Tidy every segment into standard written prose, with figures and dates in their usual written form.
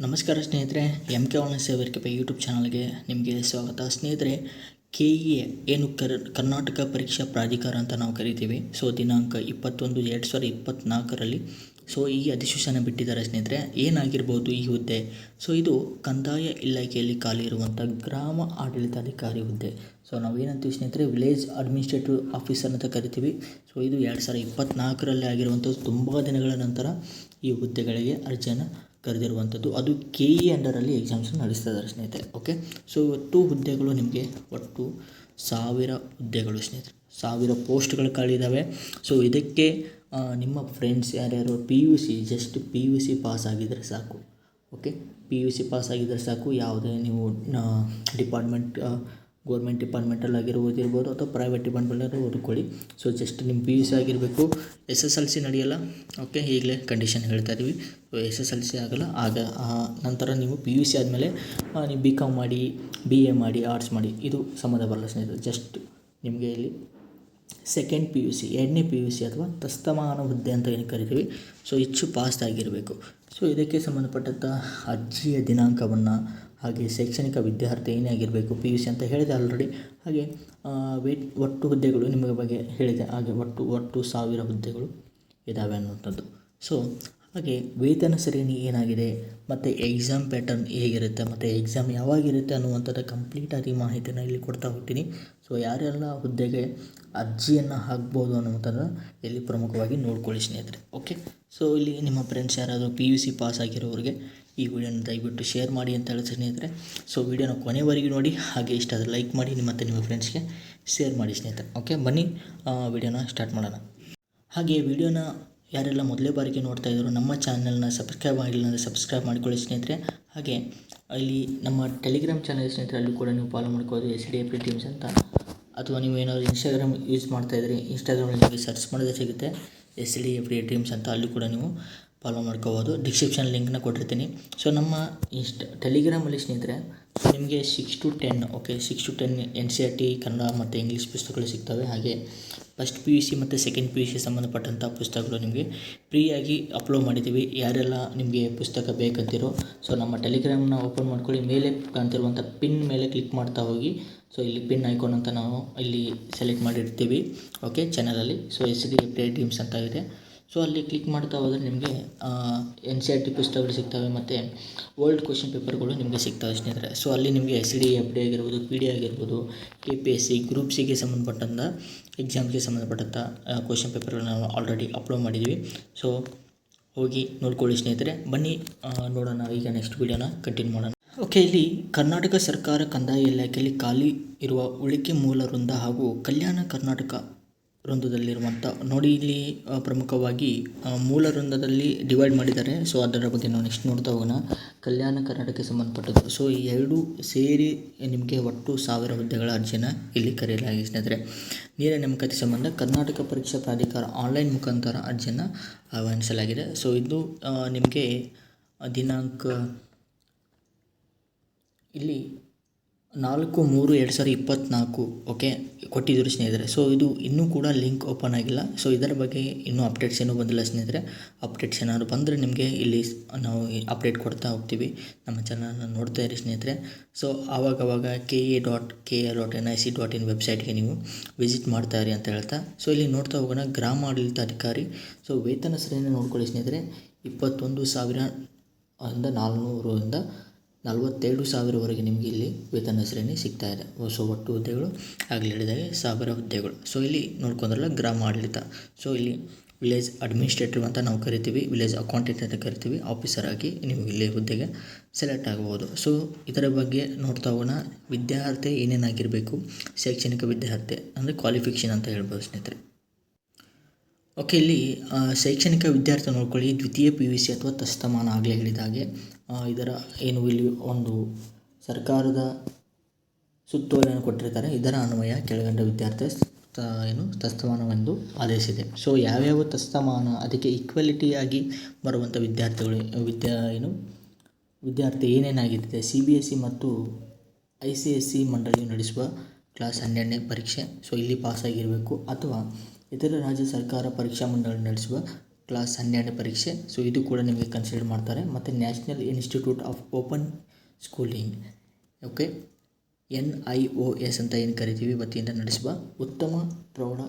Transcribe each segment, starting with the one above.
ನಮಸ್ಕಾರ ಸ್ನೇಹಿತರೆ, M K online ಸೇವರ್ಕೆ YouTube ಚಾನಲ್ಗೆ ನಿಮಗೆ ಸ್ವಾಗತ. ಸ್ನೇಹಿತರೆ, ಕೆ ಇ ಎ ಏನು ಕರ್ನಾಟಕ ಪರೀಕ್ಷಾ ಪ್ರಾಧಿಕಾರ ಅಂತ ನಾವು ಕರಿತೀವಿ. ಸೊ ದಿನಾಂಕ 21/2024 ಸೊ ಈ ಅಧಿಸೂಚನೆ ಬಿಟ್ಟಿದ್ದಾರೆ ಸ್ನೇಹಿತರೆ. ಏನಾಗಿರ್ಬೋದು ಈ ಹುದ್ದೆ? ಸೊ ಇದು ಕಂದಾಯ ಇಲಾಖೆಯಲ್ಲಿ ಖಾಲಿ ಇರುವಂಥ ಗ್ರಾಮ ಆಡಳಿತಾಧಿಕಾರಿ ಹುದ್ದೆ. ಸೊ ನಾವೇನಂತೀವಿ ಸ್ನೇಹಿತರೆ, ವಿಲೇಜ್ ಅಡ್ಮಿನಿಸ್ಟ್ರೇಟಿವ್ ಆಫೀಸರ್ ಅಂತ ಕರಿತೀವಿ. ಸೊ ಇದು 2024 ಆಗಿರುವಂಥದ್ದು. ತುಂಬ ದಿನಗಳ ನಂತರ ಈ ಹುದ್ದೆಗಳಿಗೆ ಅರ್ಜಿಯನ್ನು ಕರೆದಿರುವಂಥದ್ದು. ಅದು ಕೆ ಇ ಅಂಡರಲ್ಲಿ ಎಕ್ಸಾಮ್ಸ್ ನಡೆಸ್ತಾ ಇದ್ದಾರೆ ಸ್ನೇಹಿತರೆ. ಓಕೆ, ಸೊ ಒಟ್ಟು ಹುದ್ದೆಗಳು ನಿಮಗೆ ಒಟ್ಟು 1000 ಹುದ್ದೆಗಳು ಸ್ನೇಹಿತರೆ. 1000 ಪೋಸ್ಟ್ಗಳು ಖಾಲಿದ್ದಾವೆ. ಸೊ ಇದಕ್ಕೆ ನಿಮ್ಮ ಫ್ರೆಂಡ್ಸ್ ಯಾರ್ಯಾರು just P U C pass ಆಗಿದ್ದರೆ ಸಾಕು. Okay, P U C pass ಆಗಿದ್ದರೆ ಸಾಕು. ಯಾವುದೇ ನೀವು ಡಿಪಾರ್ಟ್ಮೆಂಟ್ ಗೌರ್ಮೆಂಟ್ ಡಿಪಾರ್ಟ್ಮೆಂಟಲ್ಲಿ ಆಗಿರ್ಬೋದು ಅಥವಾ ಪ್ರೈವೇಟ್ ಡಿಪಾರ್ಟ್ಮೆಂಟಲ್ಲಿ ಓದ್ಕೊಳ್ಳಿ. ಸೊ ಜಸ್ಟ್ ನಿಮ್ಮ ಪಿ ಯು ಸಿ ಆಗಿರಬೇಕು. SSLC ನಡೆಯಲ್ಲ. ಓಕೆ, ಈಗಲೇ ಕಂಡೀಷನ್ ಹೇಳ್ತಾ ಇದ್ದೀವಿ. ಸೊ SSLC ಆಗಲ್ಲ. ನಂತರ ನೀವು ಪಿ ಯು ಸಿ ಆದಮೇಲೆ ನೀವು BCom ಮಾಡಿ, BA ಮಾಡಿ, ಆರ್ಟ್ಸ್ ಮಾಡಿ, ಇದು ಸಂಬಂಧ ಬರಲ್ಲ ಸ್ನೇಹಿತರೆ. ಜಸ್ಟ್ ನಿಮಗೆ ಇಲ್ಲಿ ಸೆಕೆಂಡ್ ಪಿ ಯು ಸಿ, 2ನೇ ಪಿ ಯು ಸಿ ಅಥವಾ ತಸ್ತಮಾನ ಹುದ್ದೆ ಅಂತ ಏನು ಕರಿತೀವಿ. ಸೊ ಹೆಚ್ಚು ಪಾಸ್ ಆಗಿರಬೇಕು. ಸೊ ಇದಕ್ಕೆ ಸಂಬಂಧಪಟ್ಟಂಥ ಅರ್ಜಿಯ ದಿನಾಂಕವನ್ನು, ಹಾಗೆ ಶೈಕ್ಷಣಿಕ ವಿದ್ಯಾರ್ಥಿ ಏನೇ ಆಗಿರಬೇಕು, ಪಿ ಯು ಸಿ ಅಂತ ಹೇಳಿದೆ ಆಲ್ರೆಡಿ. ಹಾಗೆ ಒಟ್ಟು ಹುದ್ದೆಗಳು ನಿಮಗೆ ಬಗ್ಗೆ ಹೇಳಿದೆ. ಹಾಗೆ ಒಟ್ಟು 1000 ಹುದ್ದೆಗಳು ಇದ್ದಾವೆ ಅನ್ನುವಂಥದ್ದು. ಸೊ ಹಾಗೆ ವೇತನ ಶ್ರೇಣಿ ಏನಾಗಿದೆ, ಮತ್ತು ಎಕ್ಸಾಮ್ ಪ್ಯಾಟರ್ನ್ ಹೇಗಿರುತ್ತೆ, ಮತ್ತು ಎಕ್ಸಾಮ್ ಯಾವಾಗಿರುತ್ತೆ ಅನ್ನುವಂಥದ್ದು ಕಂಪ್ಲೀಟಾಗಿ ಮಾಹಿತಿನ ಇಲ್ಲಿ ಕೊಡ್ತಾ ಹೋಗ್ತೀನಿ. ಸೊ ಯಾರೆಲ್ಲ ಹುದ್ದೆಗೆ ಅರ್ಜಿಯನ್ನು ಹಾಕ್ಬೋದು ಅನ್ನುವಂಥದ್ದು ಇಲ್ಲಿ ಪ್ರಮುಖವಾಗಿ ನೋಡ್ಕೊಳ್ಳಿ ಸ್ನೇಹಿತರೆ. ಓಕೆ, ಸೊ ಇಲ್ಲಿ ನಿಮ್ಮ ಫ್ರೆಂಡ್ಸ್ ಯಾರಾದರೂ ಪಿ ಯು ಸಿ ಪಾಸ್ ಆಗಿರೋರಿಗೆ ಈ ವಿಡಿಯೋನ ದಯವಿಟ್ಟು ಶೇರ್ ಮಾಡಿ ಅಂತ ಹೇಳಿ ಸ್ನೇಹಿತರೆ. ಸೊ ವಿಡಿಯೋನ ಕೊನೆವರೆಗೂ ನೋಡಿ, ಹಾಗೆ ಇಷ್ಟ ಆದರೆ ಲೈಕ್ ಮಾಡಿ, ಮತ್ತು ನಿಮ್ಮ ಫ್ರೆಂಡ್ಸ್ಗೆ ಶೇರ್ ಮಾಡಿ ಸ್ನೇಹಿತರೆ. ಓಕೆ, ಬನ್ನಿ ವಿಡಿಯೋನ ಸ್ಟಾರ್ಟ್ ಮಾಡೋಣ. ಹಾಗೆ ವಿಡಿಯೋನ ಯಾರೆಲ್ಲ ಮೊದಲೇ ಬಾರಿಗೆ ನೋಡ್ತಾ ಇದ್ರು, ನಮ್ಮ ಚಾನಲ್ನ ಸಬ್ಸ್ಕ್ರೈಬ್ ಆಗಿಲ್ಲ ಅಂದರೆ ಸಬ್ಸ್ಕ್ರೈಬ್ ಮಾಡಿಕೊಳ್ಳಿ ಸ್ನೇಹಿತರೆ. ಹಾಗೆ ಇಲ್ಲಿ ನಮ್ಮ ಟೆಲಿಗ್ರಾಮ್ ಚಾನಲ್ ಸ್ನೇಹಿತರೆ, ಅಲ್ಲಿ ಕೂಡ ನೀವು ಫಾಲೋ ಮಾಡ್ಕೋಬೋದು, SDFD ಟೀಮ್ಸ್ ಅಂತ. ಅಥವಾ ನೀವು ಏನಾದರೂ ಇನ್ಸ್ಟಾಗ್ರಾಮ್ ಯೂಸ್ ಮಾಡ್ತಾಯಿದ್ರಿ, ಇನ್ಸ್ಟಾಗ್ರಾಮಲ್ಲಿ ನಿಮಗೆ ಸರ್ಚ್ ಮಾಡಿದ್ರೆ ಸಿಗುತ್ತೆ SDFD ಟೀಮ್ಸ್ ಅಂತ. ಅಲ್ಲಿ ಕೂಡ ನೀವು ಫಾಲೋ ಮಾಡ್ಕೋಬೋದು. ಡಿಸ್ಕ್ರಿಪ್ಷನ್ ಲಿಂಕ್ನ ಕೊಟ್ಟಿರ್ತೀನಿ. ಸೊ ನಮ್ಮ ಟೆಲಿಗ್ರಾಮಲ್ಲಿ ಸ್ನೇಹಿತರೆ ನಿಮಗೆ 6 to 10 okay 6 to 10 NCERT Kannada ಮತ್ತು ಇಂಗ್ಲೀಷ್ ಪುಸ್ತಕಗಳು ಸಿಗ್ತವೆ. ಹಾಗೆ ಫಸ್ಟ್ ಪಿ ಯು ಸಿ ಮತ್ತು ಸೆಕೆಂಡ್ ಪಿ ಯು ಸಿ ಸಂಬಂಧಪಟ್ಟಂಥ ಪುಸ್ತಕಗಳು ನಿಮಗೆ ಫ್ರೀಯಾಗಿ ಅಪ್ಲೋಡ್ ಮಾಡಿದ್ದೀವಿ. ಯಾರೆಲ್ಲ ನಿಮಗೆ ಪುಸ್ತಕ ಬೇಕಂತಿರೋ, ಸೊ ನಮ್ಮ ಟೆಲಿಗ್ರಾಮ್ನ ಓಪನ್ ಮಾಡ್ಕೊಳ್ಳಿ. ಮೇಲೆ ಕಾಣ್ತಿರುವಂಥ ಪಿನ್ ಮೇಲೆ ಕ್ಲಿಕ್ ಮಾಡ್ತಾ ಹೋಗಿ. ಸೊ ಇಲ್ಲಿ ಪಿನ್ ಐಕಾನ್ ಅಂತ ನಾವು ಇಲ್ಲಿ ಸೆಲೆಕ್ಟ್ ಮಾಡಿರ್ತೀವಿ. ಓಕೆ, ಚಾನಲಲ್ಲಿ. ಸೊ SDFD ಟೀಮ್ಸ್ ಅಂತ ಇದೆ. ಸೊ ಅಲ್ಲಿ ಕ್ಲಿಕ್ ಮಾಡ್ತಾ ಹೋದರೆ ನಿಮಗೆ NCERT ಪುಸ್ತಕಗಳು ಸಿಗ್ತವೆ, ಮತ್ತು ಓಲ್ಡ್ ಕ್ವಶನ್ ಪೇಪರ್ಗಳು ನಿಮಗೆ ಸಿಗ್ತವೆ ಸ್ನೇಹಿತರೆ. ಸೊ ಅಲ್ಲಿ ನಿಮಗೆ SDFD ಆಗಿರ್ಬೋದು, PD ಆಗಿರ್ಬೋದು, KPSC ಗ್ರೂಪ್ ಸಿಗೆ ಸಂಬಂಧಪಟ್ಟಂಥ ಎಕ್ಸಾಮ್ಗೆ ಸಂಬಂಧಪಟ್ಟಂಥ ಕ್ವಶನ್ ಪೇಪರ್ಗಳನ್ನ ನಾವು ಆಲ್ರೆಡಿ ಅಪ್ಲೋಡ್ ಮಾಡಿದ್ದೀವಿ. ಸೊ ಹೋಗಿ ನೋಡ್ಕೊಳ್ಳಿ ಸ್ನೇಹಿತರೆ. ಬನ್ನಿ ನೋಡೋಣ ಈಗ ನೆಕ್ಸ್ಟ್ ವಿಡಿಯೋನ ಕಂಟಿನ್ಯೂ ಮಾಡೋಣ. ಓಕೆ, ಇಲ್ಲಿ ಕರ್ನಾಟಕ ಸರ್ಕಾರ ಕಂದಾಯ ಇಲಾಖೆಯಲ್ಲಿ ಖಾಲಿ ಇರುವ ಉಳಿಕೆ ಮೂಲ ವೃಂದ ಹಾಗೂ ಕಲ್ಯಾಣ ಕರ್ನಾಟಕ ವೃಂದದಲ್ಲಿರುವಂಥ ನೋಡಿ, ಇಲ್ಲಿ ಪ್ರಮುಖವಾಗಿ ಮೂಲ ವೃಂದದಲ್ಲಿ ಡಿವೈಡ್ ಮಾಡಿದ್ದಾರೆ. ಸೊ ಅದರ ಬಗ್ಗೆ ನಾವು ನೆಕ್ಸ್ಟ್ ನೋಡ್ತಾ ಹೋಗೋಣ. ಕಲ್ಯಾಣ ಕರ್ನಾಟಕಕ್ಕೆ ಸಂಬಂಧಪಟ್ಟದ್ದು. ಸೊ ಈ ಎರಡು ಸೇರಿ ನಿಮಗೆ ಒಟ್ಟು 1000 ಹುದ್ದೆಗಳ ಅರ್ಜಿನ ಇಲ್ಲಿ ಕರೆಯಲಾಗಿದೆ ಸ್ನೇಹಿತರೆ. ನೇರ ನೇಮಕಾತಿ ಸಂಬಂಧ ಕರ್ನಾಟಕ ಪರೀಕ್ಷಾ ಪ್ರಾಧಿಕಾರ ಆನ್ಲೈನ್ ಮುಖಾಂತರ ಅರ್ಜಿಯನ್ನು ಆಹ್ವಾನಿಸಲಾಗಿದೆ. ಸೊ ಇದು ನಿಮಗೆ ದಿನಾಂಕ ಇಲ್ಲಿ 4/3/2024 ಓಕೆ ಕೊಟ್ಟಿದ್ದರು ಸ್ನೇಹಿತರೆ. ಸೊ ಇದು ಇನ್ನೂ ಕೂಡ ಲಿಂಕ್ ಓಪನ್ ಆಗಿಲ್ಲ. ಸೊ ಇದರ ಬಗ್ಗೆ ಇನ್ನೂ ಅಪ್ಡೇಟ್ಸ್ ಏನೂ ಬಂದಿಲ್ಲ ಸ್ನೇಹಿತರೆ. ಅಪ್ಡೇಟ್ಸ್ ಏನಾದ್ರು ಬಂದರೆ ನಿಮಗೆ ಇಲ್ಲಿ ನಾವು ಅಪ್ಡೇಟ್ ಕೊಡ್ತಾ ಹೋಗ್ತೀವಿ. ನಮ್ಮ ಚಾನಲ್ನ ನೋಡ್ತಾ ಇರಿ ಸ್ನೇಹಿತರೆ. ಸೊ ಆವಾಗವಾಗ ke.kr.nic.in ವೆಬ್ಸೈಟ್ಗೆ ನೀವು ವಿಸಿಟ್ ಮಾಡ್ತಾ ಇರಿ ಅಂತ ಹೇಳ್ತಾ, ಸೊ ಇಲ್ಲಿ ನೋಡ್ತಾ ಹೋಗೋಣ. ಗ್ರಾಮ ಆಡಳಿತಾಧಿಕಾರಿ. ಸೊ ವೇತನ ಶ್ರೇಣಿ ನೋಡ್ಕೊಳ್ಳಿ ಸ್ನೇಹಿತರೆ. 21,400 47,000ವರೆಗೆ ನಿಮಗೆ ಇಲ್ಲಿ ವೇತನ ಶ್ರೇಣಿ ಸಿಗ್ತಾ ಇದೆ. ಸೊ ಒಟ್ಟು ಹುದ್ದೆಗಳು ಆಗಲಿ ಹೇಳಿದಾಗೆ 1000 ಹುದ್ದೆಗಳು. ಸೊ ಇಲ್ಲಿ ನೋಡ್ಕೊಂಡ್ರಲ್ಲ ಗ್ರಾಮ ಆಡಳಿತ. ಸೊ ಇಲ್ಲಿ ವಿಲೇಜ್ ಅಡ್ಮಿನಿಸ್ಟ್ರೇಟಿವ್ ಅಂತ ನಾವು ಕರಿತೀವಿ, ವಿಲೇಜ್ ಅಕೌಂಟೆಂಟ್ ಅಂತ ಕರಿತೀವಿ. ಆಫೀಸರ್ ಆಗಿ ನೀವು ಇಲ್ಲಿ ಹುದ್ದೆಗೆ ಸೆಲೆಕ್ಟ್ ಆಗ್ಬೋದು. ಸೊ ಇದರ ಬಗ್ಗೆ ನೋಡ್ತಾ ಹೋಗೋಣ. ವಿದ್ಯಾರ್ಥಿ ಏನೇನಾಗಿರಬೇಕು, ಶೈಕ್ಷಣಿಕ ವಿದ್ಯಾರ್ಥಿ ಅಂದರೆ ಕ್ವಾಲಿಫಿಕೇಷನ್ ಅಂತ ಹೇಳ್ಬೋದು ಸ್ನೇಹಿತರೆ. ಓಕೆ, ಇಲ್ಲಿ ಶೈಕ್ಷಣಿಕ ವಿದ್ಯಾರ್ಥಿ ನೋಡ್ಕೊಳ್ಳಿ. ದ್ವಿತೀಯ PUC ಅಥವಾ ತಸ್ತಮಾನ ಆಗಲೇ ಹೇಳಿದಾಗೆ ಇದರ ಏನು ಇಲ್ಲಿ ಒಂದು ಸರ್ಕಾರದ ಸುತ್ತೋಲೆಯನ್ನು ಕೊಟ್ಟಿರ್ತಾರೆ. ಇದರ ಅನ್ವಯ ಕೆಳಗಂಡ ವಿದ್ಯಾರ್ಥಿ ತಸ್ತಮಾನವೆಂದು ಆದೇಶಿದೆ. ಸೊ ಯಾವ್ಯಾವ ತಸ್ತಮಾನ, ಅದಕ್ಕೆ ಈಕ್ವಾಲಿಟಿಯಾಗಿ ಬರುವಂಥ ವಿದ್ಯಾರ್ಥಿಗಳು ವಿದ್ಯಾರ್ಥಿ ಏನೇನಾಗಿದೆ, CBSE ಮತ್ತು ICSE ಮಂಡಳಿಯು ನಡೆಸುವ ಕ್ಲಾಸ್ 12ನೇ ಪರೀಕ್ಷೆ. ಸೊ ಇಲ್ಲಿ ಪಾಸಾಗಿರಬೇಕು. ಅಥವಾ ಇತರ ರಾಜ್ಯ ಸರ್ಕಾರ ಪರೀಕ್ಷಾ ಮಂಡಳಿ ನಡೆಸುವ ಕ್ಲಾಸ್ 12ನೇ ಪರೀಕ್ಷೆ. ಸೊ ಇದು ಕೂಡ ನಿಮಗೆ ಕನ್ಸಿಡರ್ ಮಾಡ್ತಾರೆ. ಮತ್ತು national institute of open schooling, okay, NIOS ಅಂತ ಏನು ಕರಿತೀವಿ, ವತಿಯಿಂದ ನಡೆಸುವ ಉತ್ತಮ ಪ್ರೌಢ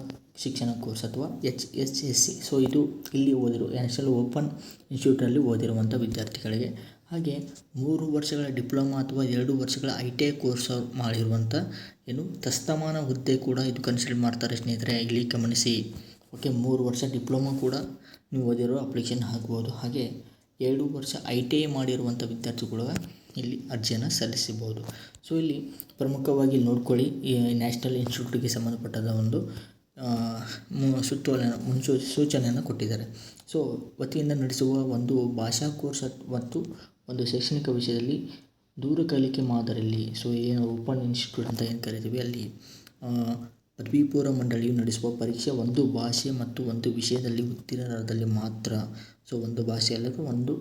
ಶಿಕ್ಷಣ ಕೋರ್ಸ್ ಅಥವಾ HSSC. ಸೊ ಇದು ಇಲ್ಲಿ ಓದಿರೋ ನ್ಯಾಷನಲ್ ಓಪನ್ ಇನ್ಸ್ಟಿಟ್ಯೂಟಲ್ಲಿ ಓದಿರುವಂಥ ವಿದ್ಯಾರ್ಥಿಗಳಿಗೆ, ಹಾಗೆ 3 ವರ್ಷಗಳ ಡಿಪ್ಲೊಮಾ ಅಥವಾ 2 ವರ್ಷಗಳ ITI ಕೋರ್ಸ್ ಮಾಡಿರುವಂಥ ತಸ್ತಮಾನ ಹುದ್ದೆ ಕೂಡ ಇದು ಕನ್ಸಿಡರ್ ಮಾಡ್ತಾರೆ ಸ್ನೇಹಿತರೆ, ಇಲ್ಲಿ ಗಮನಿಸಿ. ಓಕೆ, 3 ವರ್ಷ ಡಿಪ್ಲೊಮಾ ಕೂಡ ನೀವು ಓದಿರೋ ಅಪ್ಲಿಕೇಶನ್ ಹಾಕ್ಬೋದು. ಹಾಗೆ 2 ವರ್ಷ ITI ಮಾಡಿರುವಂಥ ವಿದ್ಯಾರ್ಥಿಗಳು ಇಲ್ಲಿ ಅರ್ಜಿಯನ್ನು ಸಲ್ಲಿಸಬಹುದು. ಸೊ ಇಲ್ಲಿ ಪ್ರಮುಖವಾಗಿ ನೋಡ್ಕೊಳ್ಳಿ, ಈ ನ್ಯಾಷನಲ್ ಇನ್ಸ್ಟಿಟ್ಯೂಟ್ಗೆ ಸಂಬಂಧಪಟ್ಟದ ಒಂದು ಸೂಚನೆಯನ್ನು ಕೊಟ್ಟಿದ್ದಾರೆ. ಸೊ ವತಿಯಿಂದ ನಡೆಸುವ ಒಂದು ಭಾಷಾ ಕೋರ್ಸ್ ಮತ್ತು ಒಂದು ಶೈಕ್ಷಣಿಕ ವಿಷಯದಲ್ಲಿ ದೂರ ಕಲಿಕೆ ಮಾದರಿಯಲ್ಲಿ, ಸೊ ಏನು ಓಪನ್ ಇನ್ಸ್ಟಿಟ್ಯೂಟ್ ಅಂತ ಏನು ಕರಿತೀವಿ, ಅಲ್ಲಿ ಪದವಿ ಪೂರ್ವ ಮಂಡಳಿಯು ನಡೆಸುವ ಪರೀಕ್ಷೆ ಒಂದು ಭಾಷೆ ಮತ್ತು ಒಂದು ವಿಷಯದಲ್ಲಿ ಉತ್ತೀರ್ಣರಾದಲ್ಲಿ ಮಾತ್ರ, ಸೊ ಒಂದು ಭಾಷೆ ಅಲ್ಲದೆ ಒಂದು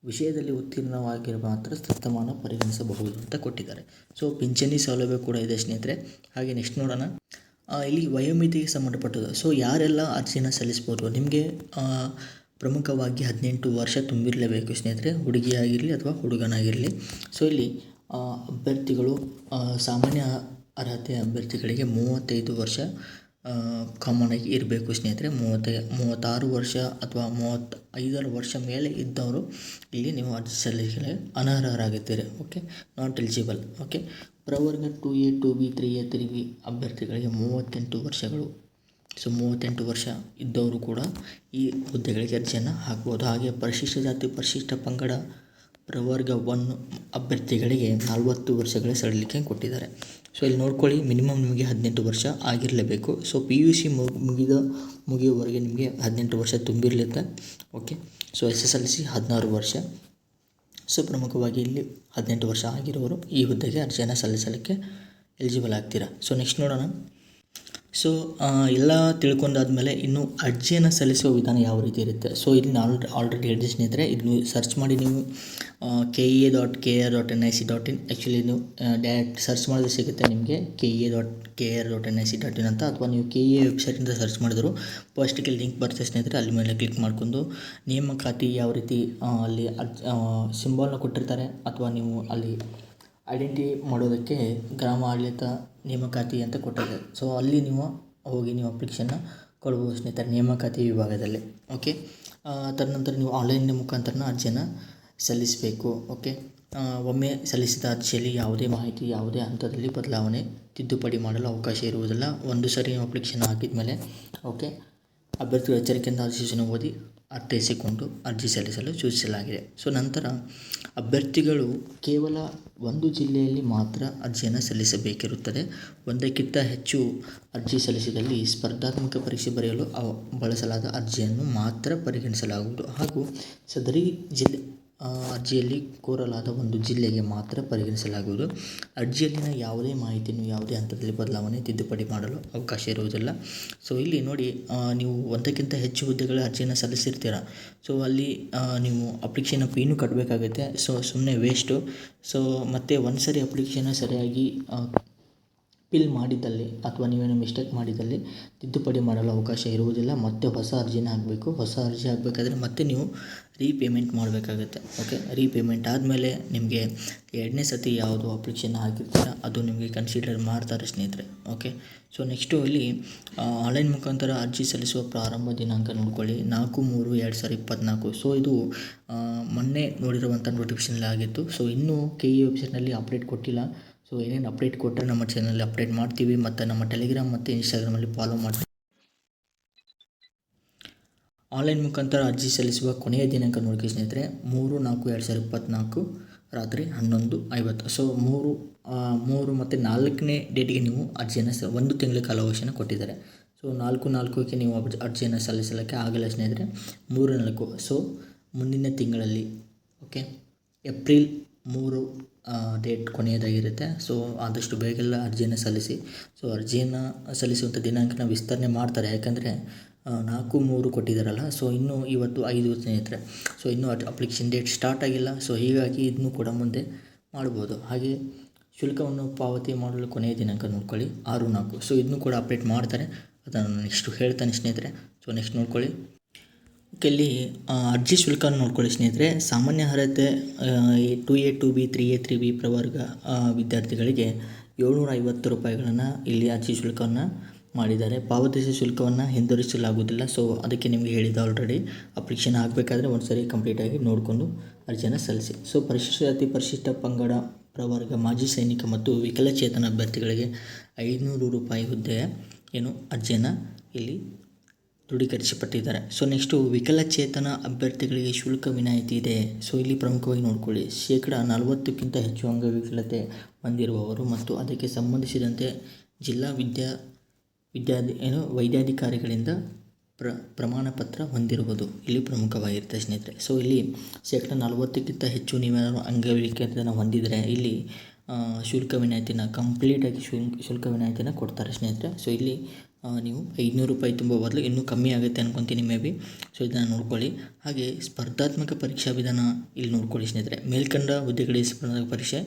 ವಿಷಯದಲ್ಲಿ ಉತ್ತೀರ್ಣವಾಗಿರುವ ಮಾತ್ರ ತಸ್ತಮಾನ ಪರಿಗಣಿಸಬಹುದು ಅಂತ ಕೊಟ್ಟಿದ್ದಾರೆ. ಸೊ ಪಿಂಚಣಿ ಸೌಲಭ್ಯ ಕೂಡ ಇದೆ ಸ್ನೇಹಿತರೆ. ಹಾಗೆ ನೆಕ್ಸ್ಟ್ ನೋಡೋಣ, ಇಲ್ಲಿ ವಯೋಮಿತಿಗೆ ಸಂಬಂಧಪಟ್ಟದ್ದು. ಸೊ ಯಾರೆಲ್ಲ ಅರ್ಜಿಯನ್ನು ಸಲ್ಲಿಸ್ಬೋದು, ನಿಮಗೆ ಪ್ರಮುಖವಾಗಿ 18 ವರ್ಷ ತುಂಬಿರಲೇಬೇಕು ಸ್ನೇಹಿತರೆ, ಹುಡುಗಿಯಾಗಿರಲಿ ಅಥವಾ ಹುಡುಗನಾಗಿರಲಿ. ಸೊ ಇಲ್ಲಿ ಅಭ್ಯರ್ಥಿಗಳು ಸಾಮಾನ್ಯ ಅರ್ಹತೆ ಅಭ್ಯರ್ಥಿಗಳಿಗೆ 35 ವರ್ಷ ಕಾಮನ್ ಆಗಿ ಇರಬೇಕು ಸ್ನೇಹಿತರೆ. 36 ವರ್ಷ ಅಥವಾ 35 ವರ್ಷ ಮೇಲೆ ಇದ್ದವರು ಇಲ್ಲಿ ನೀವು ಅರ್ಜಿ ಸಲ್ಲಿಸಲು ಅನರ್ಹರಾಗುತ್ತೀರಿ. Okay, not eligible. ಓಕೆ, ಪ್ರವರ್ಗ 2A 2B 3A 3B ಅಭ್ಯರ್ಥಿಗಳಿಗೆ 38 ವರ್ಷಗಳು. ಸೊ 38 ವರ್ಷ ಇದ್ದವರು ಕೂಡ ಈ ಹುದ್ದೆಗಳಿಗೆ ಅರ್ಜಿಯನ್ನು ಹಾಕ್ಬೋದು. ಹಾಗೆ ಪರಿಶಿಷ್ಟ ಜಾತಿ ಪರಿಶಿಷ್ಟ ಪಂಗಡ ಪ್ರವರ್ಗ 1 ಅಭ್ಯರ್ಥಿಗಳಿಗೆ 40 ವರ್ಷಗಳ ಸಡಿಲಿಕೆ ಕೊಟ್ಟಿದ್ದಾರೆ. ಸೊ ಇಲ್ಲಿ ನೋಡ್ಕೊಳ್ಳಿ, ಮಿನಿಮಮ್ ನಿಮಗೆ 18 ವರ್ಷ ಆಗಿರಲೇಬೇಕು. ಸೊ PUC ಮುಗಿಯುವವರೆಗೆ ನಿಮಗೆ 18 ವರ್ಷ ತುಂಬಿರಲಿದೆ. ಓಕೆ, ಸೊ SSLC 16 ವರ್ಷ. ಸೊ ಪ್ರಮುಖವಾಗಿ ಇಲ್ಲಿ 18 ವರ್ಷ ಆಗಿರೋರು ಈ ಹುದ್ದೆಗೆ ಅರ್ಜಿಯನ್ನು ಸಲ್ಲಿಸಲಿಕ್ಕೆ ಎಲಿಜಿಬಲ್ ಆಗ್ತೀರಾ. ಸೊ ನೆಕ್ಸ್ಟ್ ನೋಡೋಣ. ಸೊ ಎಲ್ಲ ತಿಳ್ಕೊಂಡಾದ್ಮೇಲೆ ಇನ್ನು ಅರ್ಜಿಯನ್ನು ಸಲ್ಲಿಸುವ ವಿಧಾನ ಯಾವ ರೀತಿ ಇರುತ್ತೆ. ಸೊ ಇಲ್ಲಿ ನಾನು ಆಲ್ರೆಡಿ ಹೇಳಿದೆ ಸ್ನೇಹಿತರೆ, ಇದನ್ನು ಸರ್ಚ್ ಮಾಡಿ ನೀವು KEA.KR.NIC.in ಆ್ಯಕ್ಚುಲಿ ನೀವು ಡೈರೆಕ್ಟ್ ಸರ್ಚ್ ಮಾಡಿದ್ರೆ ಸಿಗುತ್ತೆ ನಿಮಗೆ KEA.KR.NIC.in ಅಂತ, ಅಥವಾ ನೀವು KEA ವೆಬ್ಸೈಟಿಂದ ಸರ್ಚ್ ಮಾಡಿದ್ರು ಫಸ್ಟಿಗೆ ಲಿಂಕ್ ಬರುತ್ತೆ ಸ್ನೇಹಿತರೆ, ಅಲ್ಲಿ ಮೇಲೆ ಕ್ಲಿಕ್ ಮಾಡ್ಕೊಂಡು ನೇಮಕಾತಿ ಯಾವ ರೀತಿ ಅಲ್ಲಿ ಸಿಂಬಲ್ನ ಕೊಟ್ಟಿರ್ತಾರೆ, ಅಥವಾ ನೀವು ಅಲ್ಲಿ ಐಡೆಂಟಿಟಿ ಮಾಡೋದಕ್ಕೆ ಗ್ರಾಮ ಆಡಳಿತ ನೇಮಕಾತಿ ಅಂತ ಕೊಟ್ಟಿದೆ. ಸೊ ಅಲ್ಲಿ ನೀವು ಹೋಗಿ ನೀವು ಅಪ್ಲಿಕೇಶನ್ನ ಕೊಡ್ಬೋದು ಸ್ನೇಹಿತರೆ, ನೇಮಕಾತಿ ವಿಭಾಗದಲ್ಲಿ. ಓಕೆ, ತದನಂತರ ನೀವು ಆನ್ಲೈನ್ ಮುಖಾಂತರ ಅರ್ಜಿಯನ್ನು ಸಲ್ಲಿಸಬೇಕು. ಓಕೆ, ಒಮ್ಮೆ ಸಲ್ಲಿಸಿದ ಅರ್ಜಿಯಲ್ಲಿ ಯಾವುದೇ ಮಾಹಿತಿ ಯಾವುದೇ ಹಂತದಲ್ಲಿ ಬದಲಾವಣೆ ತಿದ್ದುಪಡಿ ಮಾಡಲು ಅವಕಾಶ ಇರುವುದಿಲ್ಲ. ಒಂದು ಸರಿ ನೀವು ಅಪ್ಲಿಕೇಶನ್ ಹಾಕಿದ ಮೇಲೆ ಓಕೆ, ಅಭ್ಯರ್ಥಿಗಳು ಎಚ್ಚರಿಕೆಯಿಂದ ಅರ್ಜಿಯನ್ನು ಓದಿ ಅರ್ಥೈಸಿಕೊಂಡು ಅರ್ಜಿ ಸಲ್ಲಿಸಲು ಸೂಚಿಸಲಾಗಿದೆ. ಸೊ ನಂತರ ಅಭ್ಯರ್ಥಿಗಳು ಕೇವಲ ಒಂದು ಜಿಲ್ಲೆಯಲ್ಲಿ ಮಾತ್ರ ಅರ್ಜಿಯನ್ನು ಸಲ್ಲಿಸಬೇಕಿರುತ್ತದೆ. ಒಂದಕ್ಕಿಂತ ಹೆಚ್ಚು ಅರ್ಜಿ ಸಲ್ಲಿಸಿದಲ್ಲಿ ಸ್ಪರ್ಧಾತ್ಮಕ ಪರೀಕ್ಷೆ ಬರೆಯಲು ಬಳಸಲಾದ ಅರ್ಜಿಯನ್ನು ಮಾತ್ರ ಪರಿಗಣಿಸಲಾಗುವುದು, ಹಾಗೂ ಸದರಿ ಅರ್ಜಿಯಲ್ಲಿ ಕೋರಲಾದ ಒಂದು ಜಿಲ್ಲೆಗೆ ಮಾತ್ರ ಪರಿಗಣಿಸಲಾಗುವುದು. ಅರ್ಜಿಯಲ್ಲಿನ ಯಾವುದೇ ಮಾಹಿತಿಯನ್ನು ಯಾವುದೇ ಹಂತದಲ್ಲಿ ಬದಲಾವಣೆ ತಿದ್ದುಪಡಿ ಮಾಡಲು ಅವಕಾಶ ಇರುವುದಿಲ್ಲ. ಸೊ ಇಲ್ಲಿ ನೋಡಿ, ನೀವು ಒಂದಕ್ಕಿಂತ ಹೆಚ್ಚು ಹುದ್ದೆಗಳ ಅರ್ಜಿಯನ್ನು ಸಲ್ಲಿಸಿರ್ತೀರ. ಸೊ ಅಲ್ಲಿ ನೀವು ಅಪ್ಲಿಕೇಶನ್ ಫೀನು ಕಟ್ಟಬೇಕಾಗುತ್ತೆ. ಸೊ ಸುಮ್ಮನೆ ವೇಸ್ಟು. ಸೊ ಮತ್ತು ಒಂದು ಸರಿ ಅಪ್ಲಿಕೇಶನ್ನ ಸರಿಯಾಗಿ ಫಿಲ್ ಮಾಡಿದ್ದಲ್ಲಿ ಅಥವಾ ನೀವೇನೋ ಮಿಸ್ಟೇಕ್ ಮಾಡಿದ್ದಲ್ಲಿ ತಿದ್ದುಪಡಿ ಮಾಡಲು ಅವಕಾಶ ಇರುವುದಿಲ್ಲ. ಮತ್ತೆ ಹೊಸ ಅರ್ಜಿನ ಹಾಕಬೇಕು. ಹೊಸ ಅರ್ಜಿ ಹಾಕಬೇಕಾದ್ರೆ ಮತ್ತೆ ನೀವು ರೀಪೇಮೆಂಟ್ ಮಾಡಬೇಕಾಗುತ್ತೆ. ಓಕೆ, ರೀಪೇಮೆಂಟ್ ಆದಮೇಲೆ ನಿಮಗೆ 2ನೇ ಸತಿ ಯಾವುದು ಅಪ್ಲಿಕೇಶನ್ ಹಾಕಿರ್ತೀರ ಅದು ನಿಮಗೆ ಕನ್ಸಿಡರ್ ಮಾಡ್ತಾರೆ ಸ್ನೇಹಿತರೆ. ಓಕೆ, ಸೊ ನೆಕ್ಸ್ಟು ಇಲ್ಲಿ ಆನ್ಲೈನ್ ಮುಖಾಂತರ ಅರ್ಜಿ ಸಲ್ಲಿಸುವ ಪ್ರಾರಂಭ ದಿನಾಂಕ ನೋಡ್ಕೊಳ್ಳಿ, 4/3/2024. ಸೊ ಇದು ಮೊನ್ನೆ ನೋಡಿರುವಂಥ ನೋಟಿಫಿಕೇಷನ್ ಆಗಿತ್ತು. ಸೊ ಇನ್ನೂ KE ವೆಬ್ಸೈಟ್ನಲ್ಲಿ ಅಪ್ಡೇಟ್ ಕೊಟ್ಟಿಲ್ಲ. ಸೊ ಏನೇನು ಅಪ್ಡೇಟ್ ಕೊಟ್ಟರೆ ನಮ್ಮ ಚಾನಲಲ್ಲಿ ಅಪ್ಡೇಟ್ ಮಾಡ್ತೀವಿ, ಮತ್ತು ನಮ್ಮ ಟೆಲಿಗ್ರಾಮ್ ಮತ್ತು ಇನ್ಸ್ಟಾಗ್ರಾಮಲ್ಲಿ ಫಾಲೋ ಮಾಡ್ತೀವಿ. ಆನ್ಲೈನ್ ಮುಖಾಂತರ ಅರ್ಜಿ ಸಲ್ಲಿಸುವ ಕೊನೆಯ ದಿನಾಂಕ ನೋಡ್ಕೊಳ್ಳಿ ಸ್ನೇಹಿತರೆ, 3/4/2024 ರಾತ್ರಿ 11:50. ಸೊ 3 ಮತ್ತು 4ನೇ ಡೇಟಿಗೆ ನೀವು ಅರ್ಜಿಯನ್ನು 1 ತಿಂಗಳ ಕಾಲಾವಕಾಶನ ಕೊಟ್ಟಿದ್ದಾರೆ. ಸೊ 4/4ಕ್ಕೆ ನೀವು ಅರ್ಜಿಯನ್ನು ಸಲ್ಲಿಸಲಿಕ್ಕೆ ಆಗಲ್ಲ ಸ್ನೇಹಿತರೆ, 3/4. ಸೊ ಮುಂದಿನ ತಿಂಗಳಲ್ಲಿ ಓಕೆ, ಏಪ್ರಿಲ್ 3 ಡೇಟ್ ಕೊನೆಯದಾಗಿರುತ್ತೆ. ಸೊ ಆದಷ್ಟು ಬೇಗೆಲ್ಲ ಅರ್ಜಿಯನ್ನು ಸಲ್ಲಿಸಿ. ಸೊ ಅರ್ಜಿಯನ್ನು ಸಲ್ಲಿಸುವಂಥ ದಿನಾಂಕನ ವಿಸ್ತರಣೆ ಮಾಡ್ತಾರೆ, ಯಾಕಂದರೆ 4/3 ಕೊಟ್ಟಿದ್ದಾರಲ್ಲ. ಸೊ ಇನ್ನೂ ಇವತ್ತು 5 ಸ್ನೇಹಿತರೆ. ಸೊ ಇನ್ನೂ ಅಪ್ಲಿಕೇಶನ್ ಡೇಟ್ ಸ್ಟಾರ್ಟ್ ಆಗಿಲ್ಲ. ಸೊ ಹೀಗಾಗಿ ಇದನ್ನು ಕೂಡ ಮುಂದೆ ಮಾಡ್ಬೋದು. ಹಾಗೆ ಶುಲ್ಕವನ್ನು ಪಾವತಿ ಮಾಡಲು ಕೊನೆಯ ದಿನಾಂಕ ನೋಡ್ಕೊಳ್ಳಿ 6/4. ಸೊ ಇದನ್ನು ಕೂಡ ಅಪ್ಡೇಟ್ ಮಾಡ್ತಾರೆ, ಅದನ್ನು ನೆಕ್ಸ್ಟು ಹೇಳ್ತಾನೆ ಸ್ನೇಹಿತರೆ. ಸೊ ನೆಕ್ಸ್ಟ್ ನೋಡ್ಕೊಳ್ಳಿ, ಇಲ್ಲಿ ಅರ್ಜಿ ಶುಲ್ಕ ನೋಡ್ಕೊಳ್ಳಿ ಸ್ನೇಹಿತರೆ. ಸಾಮಾನ್ಯ ಅರ್ಹತೆ 2A 2B 3A 3B ಪ್ರವರ್ಗ ವಿದ್ಯಾರ್ಥಿಗಳಿಗೆ 750 ರೂಪಾಯಿಗಳನ್ನು ಇಲ್ಲಿ ಅರ್ಜಿ ಶುಲ್ಕವನ್ನು ಮಾಡಿದ್ದಾರೆ. ಪಾವತಿಸಿದ ಶುಲ್ಕವನ್ನು ಹಿಂದಿರುಗಿಸಲಾಗುವುದಿಲ್ಲ. ಸೊ ಅದಕ್ಕೆ ನಿಮಗೆ ಹೇಳಿದ ಆಲ್ರೆಡಿ ಅಪ್ಲಿಕೇಶನ್ ಹಾಕಬೇಕಾದ್ರೆ ಒಂದು ಸರಿ ಕಂಪ್ಲೀಟಾಗಿ ನೋಡಿಕೊಂಡು ಅರ್ಜಿಯನ್ನು ಸಲ್ಲಿಸಿ. ಸೊ ಪರಿಶಿಷ್ಟ ಜಾತಿ ಪರಿಶಿಷ್ಟ ಪಂಗಡ ಪ್ರವರ್ಗ ಮಾಜಿ ಸೈನಿಕ ಮತ್ತು ವಿಕಲಚೇತನ ಅಭ್ಯರ್ಥಿಗಳಿಗೆ 500 ರೂಪಾಯಿ ಹುದ್ದೆಯ ಅರ್ಜಿಯನ್ನು ಇಲ್ಲಿ ದೃಢೀಕರಿಸಲ್ಪಟ್ಟಿದ್ದಾರೆ. ಸೊ ನೆಕ್ಸ್ಟು ವಿಕಲಚೇತನ ಅಭ್ಯರ್ಥಿಗಳಿಗೆ ಶುಲ್ಕ ವಿನಾಯಿತಿ ಇದೆ. ಸೊ ಇಲ್ಲಿ ಪ್ರಮುಖವಾಗಿ ನೋಡ್ಕೊಳ್ಳಿ, 40% ಹೆಚ್ಚು ಅಂಗವಿಕಲತೆ ಹೊಂದಿರುವವರು ಮತ್ತು ಅದಕ್ಕೆ ಸಂಬಂಧಿಸಿದಂತೆ ಜಿಲ್ಲಾ ವೈದ್ಯಾಧಿಕಾರಿಗಳಿಂದ ಪ್ರಮಾಣ ಪತ್ರ ಹೊಂದಿರುವುದು ಇಲ್ಲಿ ಪ್ರಮುಖವಾಗಿರುತ್ತೆ ಸ್ನೇಹಿತರೆ. ಸೊ ಇಲ್ಲಿ 40% ಹೆಚ್ಚು ನೀವೇನಾದ್ರು ಅಂಗವಿಕಲತೆಯನ್ನು ಹೊಂದಿದರೆ ಇಲ್ಲಿ ಶುಲ್ಕ ವಿನಾಯಿತಿನ ಕಂಪ್ಲೀಟಾಗಿ ಶುಲ್ಕ ವಿನಾಯಿತಿನ ಕೊಡ್ತಾರೆ ಸ್ನೇಹಿತರೆ. ಸೊ ಇಲ್ಲಿ ನೀವು 500 ರೂಪಾಯಿ ತುಂಬ ಬದಲು ಇನ್ನೂ ಕಮ್ಮಿ ಆಗುತ್ತೆ ಅನ್ಕೊತೀನಿ ಮೇ ಬಿ. ಸೊ ಇದನ್ನು ನೋಡ್ಕೊಳ್ಳಿ. ಹಾಗೆ ಸ್ಪರ್ಧಾತ್ಮಕ ಪರೀಕ್ಷಾ ವಿಧಾನ ಇಲ್ಲಿ ನೋಡ್ಕೊಳ್ಳಿ ಸ್ನೇಹಿತರೆ. ಮೇಲ್ಕಂಡ ಹುದ್ದೆಗಳಿಗೆ ಸ್ಪರ್ಧಾತ್ಮಕ ಪರೀಕ್ಷೆ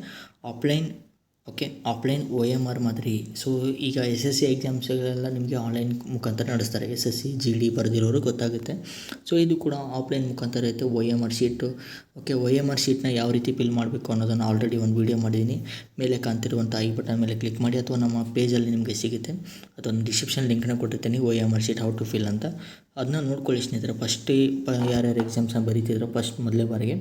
ಆಫ್ಲೈನ್ OMR ಮಾದರಿ. ಸೊ ಈಗ SSC ಎಕ್ಸಾಮ್ಸ್ಗಳೆಲ್ಲ ನಿಮಗೆ ಆನ್ಲೈನ್ ಮುಖಾಂತರ ನಡೆಸ್ತಾರೆ. SSC GD ಬರೆದಿರೋರು ಗೊತ್ತಾಗುತ್ತೆ. ಸೊ ಇದು ಕೂಡ ಆಫ್ಲೈನ್ ಮುಖಾಂತರ ಇರುತ್ತೆ. OMR ಶೀಟು OMR ಶೀಟ್ನ ಯಾವ ರೀತಿ ಫಿಲ್ ಮಾಡಬೇಕು ಅನ್ನೋದನ್ನು ಆಲ್ರೆಡಿ ಒಂದು ವೀಡಿಯೋ ಮಾಡಿದ್ದೀನಿ. ಮೇಲೆ ಕಾಣ್ತಿರುವಂಥ ಐ ಬಟನ್ ಮೇಲೆ ಕ್ಲಿಕ್ ಮಾಡಿ ಅಥವಾ ನಮ್ಮ ಪೇಜಲ್ಲಿ ನಿಮಗೆ ಸಿಗುತ್ತೆ ಅಥವಾ ಡಿಸ್ಕ್ರಿಪ್ಷನ್ ಲಿಂಕ್ನ ಕೊಟ್ಟಿರ್ತೀನಿ OMR sheet how to fill ಅಂತ. ಅದನ್ನ ನೋಡ್ಕೊಳ್ಳಿ ಸ್ನೇಹಿತರೆ. ಯಾರ್ಯಾರು ಎಕ್ಸಾಮ್ಸ್ನ ಬರೀತಿದ್ರು ಮೊದಲೇ ಬಾರಿಗೆ,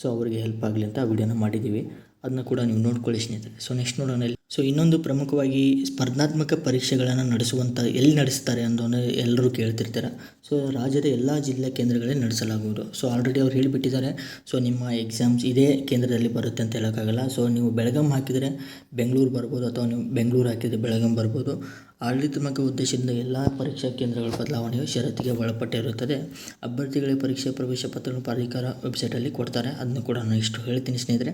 ಸೊ ಅವರಿಗೆ ಹೆಲ್ಪ್ ಆಗಲಿ ಅಂತ ವೀಡಿಯೋನ ಮಾಡಿದ್ದೀವಿ. ಅದನ್ನ ಕೂಡ ನೀವು ನೋಡ್ಕೊಳ್ಳಿ ಸ್ನೇಹಿತರೆ. ಸೊ ನೆಕ್ಸ್ಟ್ ನೋಡೋಣ. ಸೊ ಇನ್ನೊಂದು ಪ್ರಮುಖವಾಗಿ ಸ್ಪರ್ಧಾತ್ಮಕ ಪರೀಕ್ಷೆಗಳನ್ನು ಎಲ್ಲಿ ನಡೆಸ್ತಾರೆ ಅನ್ನೋದನ್ನು ಎಲ್ಲರೂ ಕೇಳ್ತಿರ್ತಾರೆ. ಸೊ ರಾಜ್ಯದ ಎಲ್ಲ ಜಿಲ್ಲಾ ಕೇಂದ್ರಗಳಲ್ಲಿ ನಡೆಸಲಾಗುವುದು. ಸೊ ಆಲ್ರೆಡಿ ಅವ್ರು ಹೇಳಿಬಿಟ್ಟಿದ್ದಾರೆ. ಸೊ ನಿಮ್ಮ ಎಕ್ಸಾಮ್ಸ್ ಇದೇ ಕೇಂದ್ರದಲ್ಲಿ ಬರುತ್ತೆ ಅಂತ ಹೇಳೋಕ್ಕಾಗಲ್ಲ. ಸೊ ನೀವು ಬೆಳಗಾಂ ಹಾಕಿದರೆ ಬೆಂಗಳೂರು ಬರ್ಬೋದು ಅಥವಾ ನೀವು ಬೆಂಗಳೂರು ಹಾಕಿದರೆ ಬೆಳಗಾಂ ಬರ್ಬೋದು. ಆಡಳಿತಾತ್ಮಕ ಉದ್ದೇಶದಿಂದ ಎಲ್ಲ ಪರೀಕ್ಷಾ ಕೇಂದ್ರಗಳ ಬದಲಾವಣೆಯು ಷರತ್ತಿಗೆ ಒಳಪಟ್ಟಿರುತ್ತದೆ. ಅಭ್ಯರ್ಥಿಗಳಿಗೆ ಪರೀಕ್ಷೆ ಪ್ರವೇಶ ಪತ್ರಗಳನ್ನು ಪ್ರಾಧಿಕಾರ ವೆಬ್ಸೈಟಲ್ಲಿ ಕೊಡ್ತಾರೆ. ಅದನ್ನು ಕೂಡ ನಾನು ಇಷ್ಟು ಹೇಳ್ತೀನಿ ಸ್ನೇಹಿತರೆ.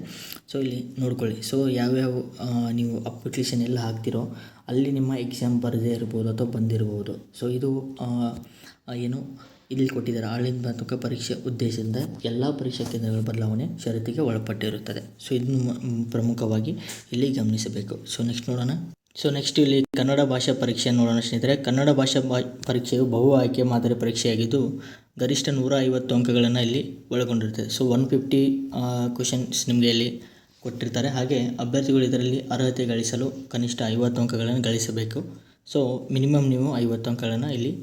ಸೊ ಇಲ್ಲಿ ನೋಡ್ಕೊಳ್ಳಿ. ಸೊ ಯಾವ್ಯಾವ ನೀವು ಅಪ್ಲಿಕೇಶನ್ ಎಲ್ಲ ಹಾಕ್ತಿರೋ ಅಲ್ಲಿ ನಿಮ್ಮ ಎಕ್ಸಾಮ್ ಬರದೇ ಇರ್ಬೋದು ಅಥವಾ ಬಂದಿರ್ಬೋದು. ಸೊ ಇದು ಇಲ್ಲಿ ಕೊಟ್ಟಿದ್ದಾರೆ. ಆಡಳಿತಾತ್ಮಕ ಪರೀಕ್ಷೆ ಉದ್ದೇಶದಿಂದ ಎಲ್ಲ ಪರೀಕ್ಷಾ ಕೇಂದ್ರಗಳ ಬದಲಾವಣೆ ಷರತ್ತಿಗೆ ಒಳಪಟ್ಟಿರುತ್ತದೆ. ಸೊ ಇದನ್ನು ಪ್ರಮುಖವಾಗಿ ಇಲ್ಲಿ ಗಮನಿಸಬೇಕು. ಸೊ ನೆಕ್ಸ್ಟ್ ಇಲ್ಲಿ ಕನ್ನಡ ಭಾಷಾ ಪರೀಕ್ಷೆ ನೋಡೋಣ ಸ್ನೇಹಿತರೆ. ಕನ್ನಡ ಭಾಷಾ ಪರೀಕ್ಷೆಯು ಬಹು ಆಯ್ಕೆ ಮಾದರಿ ಪರೀಕ್ಷೆಯಾಗಿದ್ದು ಗರಿಷ್ಠ 150 ಅಂಕಗಳನ್ನು ಇಲ್ಲಿ ಒಳಗೊಂಡಿರ್ತದೆ. ಸೊ 150 ಕ್ವಶನ್ಸ್ ನಿಮಗೆ ಇಲ್ಲಿ ಕೊಟ್ಟಿರ್ತಾರೆ. ಹಾಗೆ ಅಭ್ಯರ್ಥಿಗಳು ಇದರಲ್ಲಿ ಅರ್ಹತೆ ಗಳಿಸಲು ಕನಿಷ್ಠ 50 ಅಂಕಗಳನ್ನು ಗಳಿಸಬೇಕು. ಸೊ ಮಿನಿಮಮ್ ನೀವು 50 ಅಂಕಗಳನ್ನು ಇಲ್ಲಿ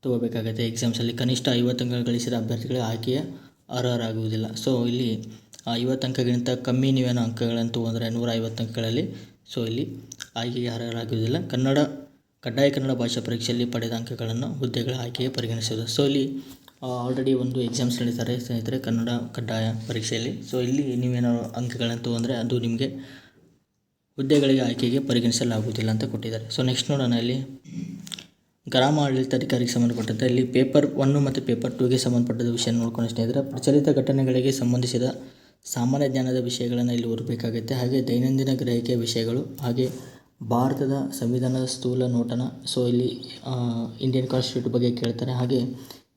ತಗೋಬೇಕಾಗುತ್ತೆ. ಎಕ್ಸಾಮ್ಸಲ್ಲಿ ಕನಿಷ್ಠ 50 ಅಂಕ ಗಳಿಸಿದ ಅಭ್ಯರ್ಥಿಗಳ ಆಯ್ಕೆಯ ಅರ್ಹರಾಗುವುದಿಲ್ಲ. ಸೊ ಇಲ್ಲಿ 50 ಅಂಕಗಳಿಗಿಂತ ಕಮ್ಮಿ ನೀವೇನೋ ಅಂಕಗಳನ್ನು ತೊಗೊಂಡ್ರೆ 150 ಅಂಕಗಳಲ್ಲಿ ಸೊ ಇಲ್ಲಿ ಆಯ್ಕೆಗೆ ಅರ್ಹರಾಗುವುದಿಲ್ಲ. ಕಡ್ಡಾಯ ಕನ್ನಡ ಭಾಷಾ ಪರೀಕ್ಷೆಯಲ್ಲಿ ಪಡೆದ ಅಂಕಗಳನ್ನು ಹುದ್ದೆಗಳ ಆಯ್ಕೆಗೆ ಪರಿಗಣಿಸುವುದು. ಸೊ ಇಲ್ಲಿ ಆಲ್ರೆಡಿ ಒಂದು ಎಕ್ಸಾಮ್ಸ್ ನಡೀತಾರೆ ಸ್ನೇಹಿತರೆ ಕನ್ನಡ ಕಡ್ಡಾಯ ಪರೀಕ್ಷೆಯಲ್ಲಿ. ಸೊ ಇಲ್ಲಿ ನೀವೇನಾದ್ರು ಅಂಕಗಳನ್ನು ತೊಗೊಂಡ್ರೆ ಅದು ನಿಮಗೆ ಹುದ್ದೆಗಳಿಗೆ ಆಯ್ಕೆಗೆ ಪರಿಗಣಿಸಲಾಗುವುದಿಲ್ಲ ಅಂತ ಕೊಟ್ಟಿದ್ದಾರೆ. ಸೊ ನೆಕ್ಸ್ಟ್ ನೋಡೋಣ. ಇಲ್ಲಿ ಗ್ರಾಮ ಆಡಳಿತಾಧಿಕಾರಿಗೆ ಸಂಬಂಧಪಟ್ಟಂತೆ ಇಲ್ಲಿ ಪೇಪರ್ 1 ಮತ್ತು ಪೇಪರ್ 2ಗೆ ಸಂಬಂಧಪಟ್ಟ ವಿಷಯ ನೋಡ್ಕೊಂಡು ಸ್ನೇಹಿತರೆ. ಪ್ರಚಲಿತ ಘಟನೆಗಳಿಗೆ ಸಂಬಂಧಿಸಿದ ಸಾಮಾನ್ಯ ಜ್ಞಾನದ ವಿಷಯಗಳನ್ನು ಇಲ್ಲಿ ಓದಬೇಕಾಗುತ್ತೆ. ಹಾಗೆ ದೈನಂದಿನ ಗ್ರಹಿಕೆಯ ವಿಷಯಗಳು, ಹಾಗೆ ಭಾರತದ ಸಂವಿಧಾನದ ಸ್ಥೂಲ ನೋಟನ. ಸೊ ಇಲ್ಲಿ ಇಂಡಿಯನ್ ಕಾನ್ಸ್ಟಿಟ್ಯೂಷನ್ ಬಗ್ಗೆ ಕೇಳ್ತಾರೆ. ಹಾಗೆ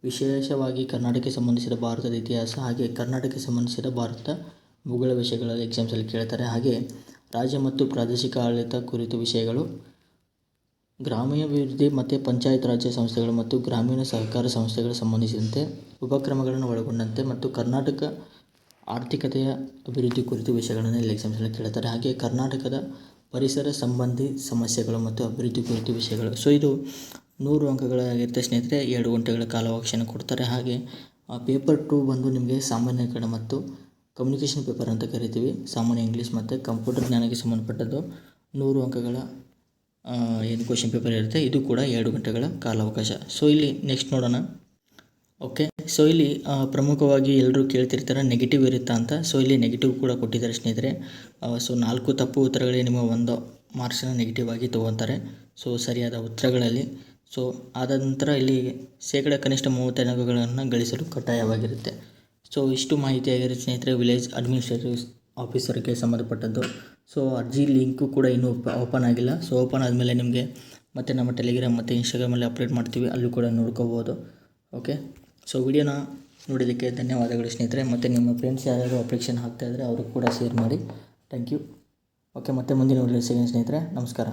ವಿಶೇಷವಾಗಿ ಕರ್ನಾಟಕಕ್ಕೆ ಸಂಬಂಧಿಸಿದ ಭಾರತದ ಇತಿಹಾಸ, ಹಾಗೆ ಕರ್ನಾಟಕಕ್ಕೆ ಸಂಬಂಧಿಸಿದ ಭಾರತದ ಭೂಗೋಳ ವಿಷಯಗಳಲ್ಲಿ ಎಕ್ಸಾಮ್ಸಲ್ಲಿ ಕೇಳ್ತಾರೆ. ಹಾಗೆ ರಾಜ್ಯ ಮತ್ತು ಪ್ರಾದೇಶಿಕ ಆಡಳಿತ ಕುರಿತು ವಿಷಯಗಳು, ಗ್ರಾಮೀಣಾಭಿವೃದ್ಧಿ ಮತ್ತು ಪಂಚಾಯತ್ ರಾಜ್ಯ ಸಂಸ್ಥೆಗಳು ಮತ್ತು ಗ್ರಾಮೀಣ ಸಹಕಾರ ಸಂಸ್ಥೆಗಳ ಸಂಬಂಧಿಸಿದಂತೆ ಉಪಕ್ರಮಗಳನ್ನು ಒಳಗೊಂಡಂತೆ ಮತ್ತು ಕರ್ನಾಟಕ ಆರ್ಥಿಕತೆಯ ಅಭಿವೃದ್ಧಿ ಕುರಿತು ವಿಷಯಗಳನ್ನು ಇಲ್ಲಿ ಎಕ್ಸಾಮ್ಸಲ್ಲಿ ಕೇಳ್ತಾರೆ. ಹಾಗೆ ಕರ್ನಾಟಕದ ಪರಿಸರ ಸಂಬಂಧಿ ಸಮಸ್ಯೆಗಳು ಮತ್ತು ಅಭಿವೃದ್ಧಿ ಕುರಿತು ವಿಷಯಗಳು. ಸೊ ಇದು 100 ಅಂಕಗಳಾಗಿರುತ್ತೆ ಸ್ನೇಹಿತರೆ. 2 ಗಂಟೆಗಳ ಕಾಲಾವಕಾಶನ ಕೊಡ್ತಾರೆ. ಹಾಗೆ ಪೇಪರ್ 2 ಬಂದು ನಿಮಗೆ ಸಾಮಾನ್ಯೀಕರಣ ಮತ್ತು ಕಮ್ಯುನಿಕೇಷನ್ ಪೇಪರ್ ಅಂತ ಕರಿತೀವಿ. ಸಾಮಾನ್ಯ ಇಂಗ್ಲೀಷ್ ಮತ್ತು ಕಂಪ್ಯೂಟರ್ ಜ್ಞಾನಕ್ಕೆ ಸಂಬಂಧಪಟ್ಟದ್ದು 100 ಅಂಕಗಳ ಕ್ವಶನ್ ಪೇಪರ್ ಇರುತ್ತೆ. ಇದು ಕೂಡ 2 ಗಂಟೆಗಳ ಕಾಲಾವಕಾಶ. ಸೊ ಇಲ್ಲಿ ನೆಕ್ಸ್ಟ್ ನೋಡೋಣ. ಸೊ ಇಲ್ಲಿ ಪ್ರಮುಖವಾಗಿ ಎಲ್ಲರೂ ಕೇಳ್ತಿರ್ತಾರೆ ನೆಗೆಟಿವ್ ಇರುತ್ತಾ ಅಂತ. ಸೊ ಇಲ್ಲಿ ನೆಗೆಟಿವ್ ಕೂಡ ಕೊಟ್ಟಿದ್ದಾರೆ ಸ್ನೇಹಿತರೆ. ಸೊ 4 ತಪ್ಪು ಉತ್ತರಗಳಿಗೆ ನಿಮ್ಮ 1 ಮಾರ್ಕ್ಸನ್ನು ನೆಗೆಟಿವ್ ಆಗಿ ತೊಗೊತಾರೆ. ಸೊ ಸರಿಯಾದ ಉತ್ತರಗಳಲ್ಲಿ. ಸೊ ಆದ ನಂತರ ಇಲ್ಲಿ ಕನಿಷ್ಠ 30 ಅಂಕಗಳನ್ನು ಗಳಿಸಲು ಕಡ್ಡಾಯವಾಗಿರುತ್ತೆ. ಸೊ ಇಷ್ಟು ಮಾಹಿತಿಯಾಗಿರುತ್ತೆ ಸ್ನೇಹಿತರೆ ವಿಲೇಜ್ ಅಡ್ಮಿನಿಸ್ಟ್ರೇಟಿವ್ ಆಫೀಸರ್ಗೆ ಸಂಬಂಧಪಟ್ಟದ್ದು. ಸೊ ಅರ್ಜಿ ಲಿಂಕು ಕೂಡ ಇನ್ನೂ ಓಪನ್ ಆಗಿಲ್ಲ. ಸೊ ಓಪನ್ ಆದಮೇಲೆ ನಿಮಗೆ ಮತ್ತು ನಮ್ಮ ಟೆಲಿಗ್ರಾಮ್ ಮತ್ತು ಇನ್ಸ್ಟಾಗ್ರಾಮಲ್ಲಿ ಅಪ್ಡೇಟ್ ಮಾಡ್ತೀವಿ, ಅಲ್ಲೂ ಕೂಡ ನೋಡ್ಕೋಬೋದು. ಸೊ ವಿಡಿಯೋನ ನೋಡಿದ್ದಕ್ಕೆ ಧನ್ಯವಾದಗಳು ಸ್ನೇಹಿತರೆ. ಮತ್ತು ನಿಮ್ಮ ಫ್ರೆಂಡ್ಸ್ ಯಾರು ಅಪ್ಲಿಕೇಶನ್ ಹಾಕ್ತಾಯಿದ್ರೆ ಅವ್ರಿಗೆ ಕೂಡ ಶೇರ್ ಮಾಡಿ. Thank you. ಮತ್ತೆ ಮುಂದಿನ ವಿಡಿಯೋ ಸಿಗೋಣ ಸ್ನೇಹಿತರೆ. ನಮಸ್ಕಾರ.